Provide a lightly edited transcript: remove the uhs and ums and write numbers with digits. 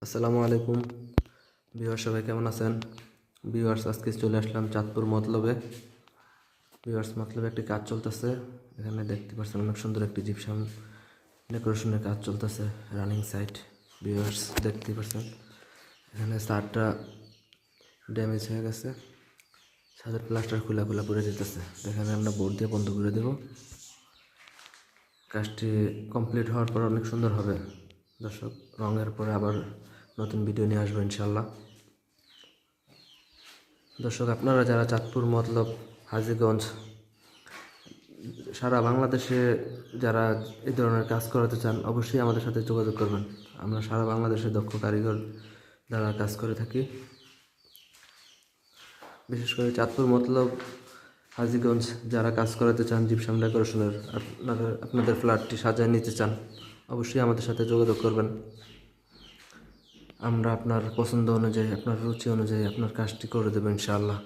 আসসালামু আলাইকুম ভিউয়ার্স, সবাই কেমন আছেন? ভিউয়ার্স, আজকে চলে আসলাম চাঁদপুর মতলবে। ভিউয়ার্স, মতলবে একটি কাজ চলতেছে। এখানে দেখতে পাচ্ছেন অনেক সুন্দর একটি জিপসাম ডেকোরেশনের কাজ চলতেছে, রানিং সাইট। ভিউয়ার্স, দেখতে পাচ্ছেন এখানে ছাদটা ড্যামেজ হয়ে গেছে, ছাদের প্লাস্টার খোলা খোলা পড়ে যেতেছে। এখানে আমরা বোর্ড দিয়ে বন্ধ করে দেব। কাজটি কমপ্লিট হওয়ার পর অনেক সুন্দর হবে। দর্শক, রঙের পরে আবার নতুন ভিডিও নিয়ে আসবো ইনশাল্লাহ। দর্শক, আপনারা যারা চাঁদপুর মতলব হাজীগঞ্জ সারা বাংলাদেশে যারা এই ধরনের কাজ করাতে চান, অবশ্যই আমাদের সাথে যোগাযোগ করবেন। আমরা সারা বাংলাদেশে দক্ষ কারিগর দ্বারা কাজ করে থাকি। বিশেষ করে চাঁদপুর মতলব হাজীগঞ্জ যারা কাজ করাতে চান, জিপসাম ডেকোরেশনের, আপনাদের ফ্ল্যাটটি সাজায় নিতে চান, অবশ্যই আমাদের সাথে যোগাযোগ করবেন। আমরা আপনার পছন্দ অনুযায়ী, আপনার রুচি অনুযায়ী আপনার কাজটি করে দেবো ইনশাআল্লাহ।